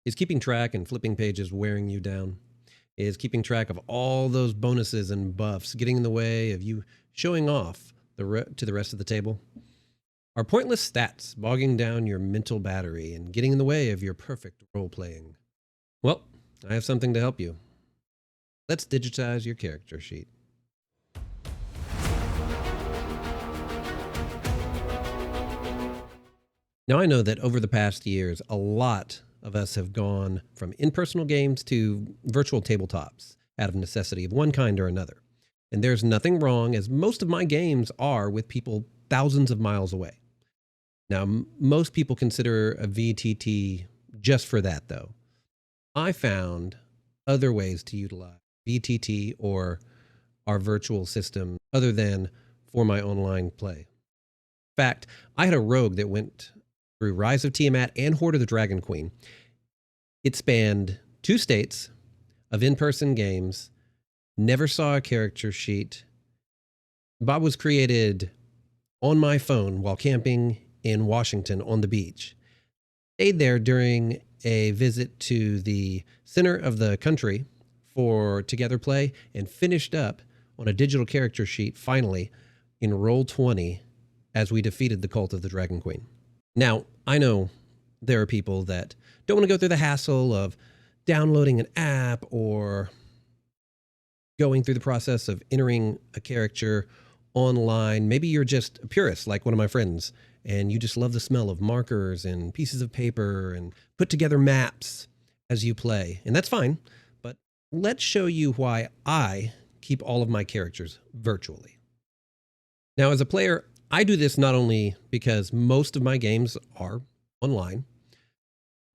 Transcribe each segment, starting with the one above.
Is keeping track and flipping pages wearing you down? Is keeping track of all those bonuses and buffs getting in the way of you showing off to the rest of the table? Are pointless stats bogging down your mental battery and getting in the way of your perfect role playing? Well, I have something to help you. Let's digitize your character sheet. Now, I know that over the past years, a lot of us have gone from in-person games to virtual tabletops out of necessity of one kind or another. And there's nothing wrong, as most of my games are with people thousands of miles away. Now, most people consider a VTT just for that, though. I found other ways to utilize VTT or our virtual system other than for my online play. In fact, I had a rogue that went through Rise of Tiamat and Horde of the Dragon Queen. It spanned 2 states of in-person games, never saw a character sheet. Bob was created on my phone while camping in Washington on the beach. Stayed there during a visit to the center of the country for Together Play and finished up on a digital character sheet finally in Roll20 as we defeated the Cult of the Dragon Queen. Now, I know there are people that don't want to go through the hassle of downloading an app or going through the process of entering a character online. Maybe you're just a purist like one of my friends and you just love the smell of markers and pieces of paper and put together maps as you play. And that's fine, but let's show you why I keep all of my characters virtually. Now, as a player, I do this not only because most of my games are online,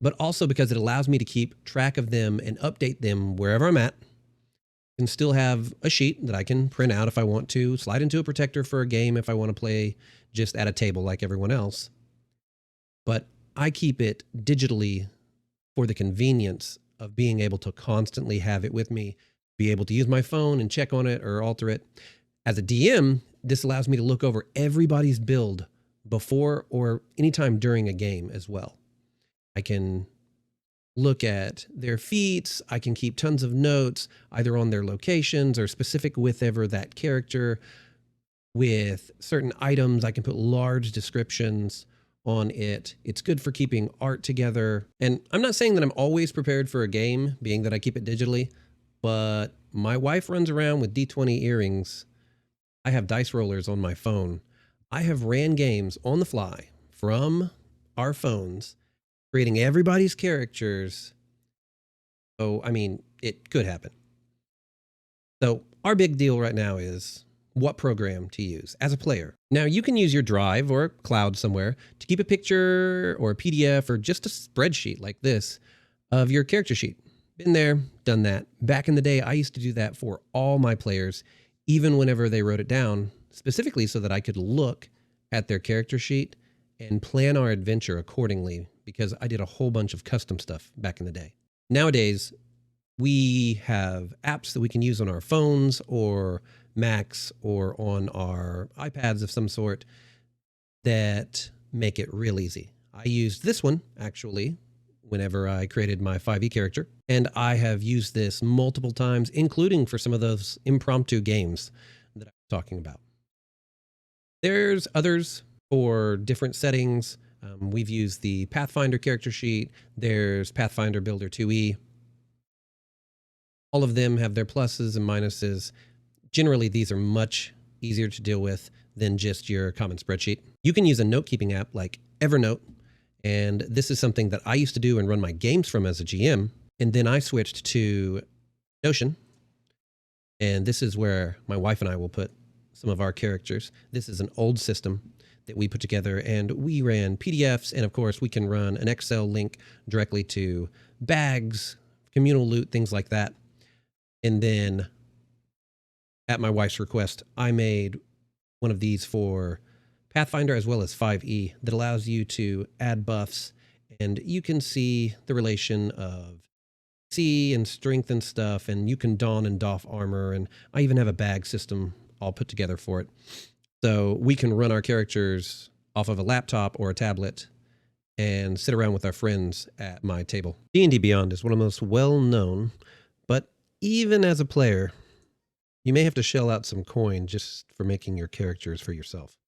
but also because it allows me to keep track of them and update them wherever I'm at. And still have a sheet that I can print out if I want to, slide into a protector for a game if I want to play just at a table like everyone else. But I keep it digitally for the convenience of being able to constantly have it with me, be able to use my phone and check on it or alter it. As a DM, this allows me to look over everybody's build before or anytime during a game as well. I can look at their feats. I can keep tons of notes either on their locations or specific with ever that character. With certain items, I can put large descriptions on it. It's good for keeping art together. And I'm not saying that I'm always prepared for a game, being that I keep it digitally, but my wife runs around with D20 earrings. I have dice rollers on my phone. I have ran games on the fly from our phones, creating everybody's characters. So, I mean, it could happen. So our big deal right now is what program to use as a player. Now, you can use your Drive or cloud somewhere to keep a picture or a PDF or just a spreadsheet like this of your character sheet. Been there, done that. Back in the day, I used to do that for all my players, even whenever they wrote it down, specifically so that I could look at their character sheet and plan our adventure accordingly, because I did a whole bunch of custom stuff back in the day. Nowadays, we have apps that we can use on our phones or Macs or on our iPads of some sort that make it real easy. I used this one, actually, whenever I created my 5e character, and I have used this multiple times, including for some of those impromptu games that I'm talking about. There's others for different settings. We've used the Pathfinder character sheet. There's Pathfinder Builder 2e. All of them have their pluses and minuses. Generally, these are much easier to deal with than just your common spreadsheet. You can use a note-keeping app like Evernote, and this is something that I used to do and run my games from as a GM, and then I switched to Notion, and this is where my wife and I will put some of our characters. This is an old system that we put together, and we ran PDFs, and of course we can run an Excel link directly to bags, communal loot, things like that. And then at my wife's request, I made one of these for Pathfinder as well as 5e that allows you to add buffs, and you can see the relation of C and strength and stuff, and you can don and doff armor, and I even have a bag system all put together for it. So we can run our characters off of a laptop or a tablet and sit around with our friends at my table. D&D Beyond is one of the most well-known, but even as a player, you may have to shell out some coin just for making your characters for yourself.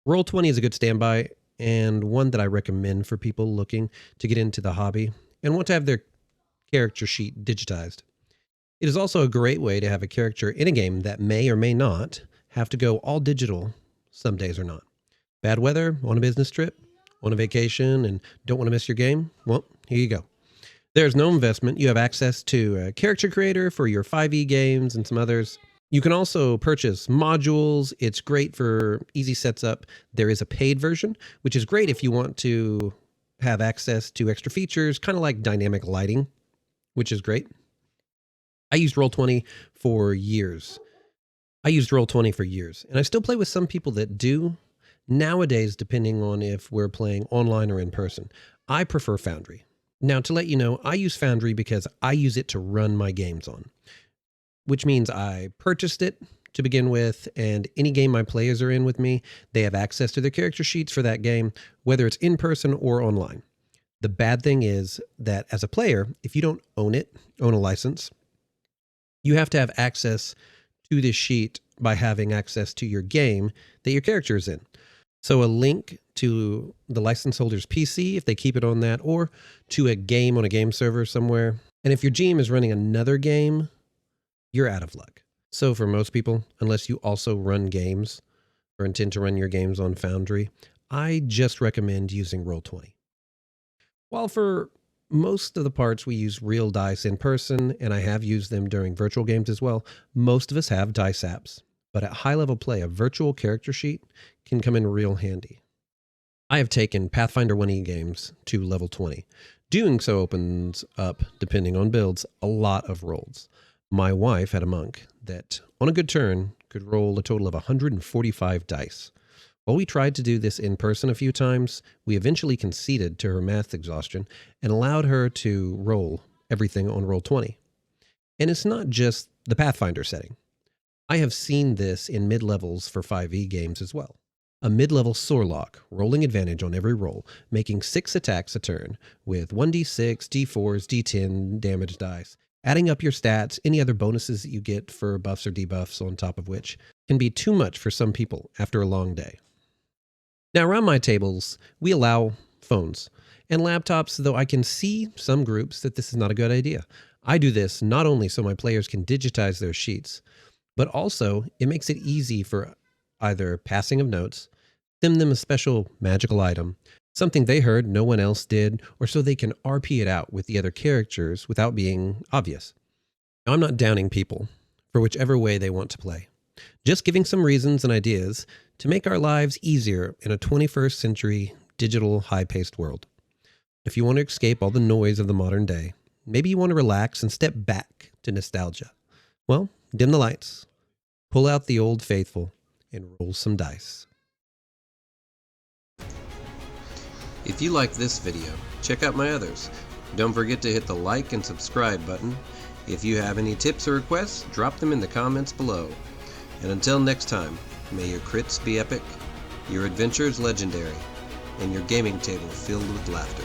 Roll20 is a good standby and one that I recommend for people looking to get into the hobby and want to have their character sheet digitized. It is also a great way to have a character in a game that may or may not have to go all digital some days or not. Bad weather, on a business trip, on a vacation, and don't want to miss your game? Well, here you go. There's no investment. You have access to a character creator for your 5e games and some others. You can also purchase modules. It's great for easy setup. There is a paid version, which is great if you want to have access to extra features, kind of like dynamic lighting, which is great. I used Roll20 for years. And I still play with some people that do nowadays, depending on if we're playing online or in person. I prefer Foundry. Now, to let you know, I use Foundry because I use it to run my games on, which means I purchased it to begin with, and any game my players are in with me, they have access to their character sheets for that game, whether it's in person or online. The bad thing is that as a player, if you don't own a license, you have to have access to this sheet by having access to your game that your character is in. So a link to the license holder's PC, if they keep it on that, or to a game on a game server somewhere. And if your GM is running another game, you're out of luck. So for most people, unless you also run games or intend to run your games on Foundry, I just recommend using Roll20. While for most of the parts we use real dice in person, and I have used them during virtual games as well, most of us have dice apps. But at high level play, a virtual character sheet can come in real handy. I have taken Pathfinder 1e games to level 20. Doing so opens up, depending on builds, a lot of rolls. My wife had a monk that, on a good turn, could roll a total of 145 dice. While we tried to do this in person a few times, we eventually conceded to her math exhaustion and allowed her to roll everything on Roll20. And it's not just the Pathfinder setting. I have seen this in mid-levels for 5e games as well. A mid-level Sorlock, rolling advantage on every roll, making 6 attacks a turn, with 1d6, d4s, d10 damage dice, adding up your stats, any other bonuses that you get for buffs or debuffs on top of which, can be too much for some people after a long day. Now, around my tables, we allow phones and laptops, though I can see some groups that this is not a good idea. I do this not only so my players can digitize their sheets, but also it makes it easy for either passing of notes, send them a special magical item, something they heard no one else did, or so they can RP it out with the other characters without being obvious. Now, I'm not downing people for whichever way they want to play, just giving some reasons and ideas to make our lives easier in a 21st century digital high-paced world. If you want to escape all the noise of the modern day, maybe you want to relax and step back to nostalgia. Well, dim the lights, pull out the old faithful, and roll some dice. If you like this video, check out my others. Don't forget to hit the like and subscribe button. If you have any tips or requests, drop them in the comments below. And until next time, may your crits be epic, your adventures legendary, and your gaming table filled with laughter.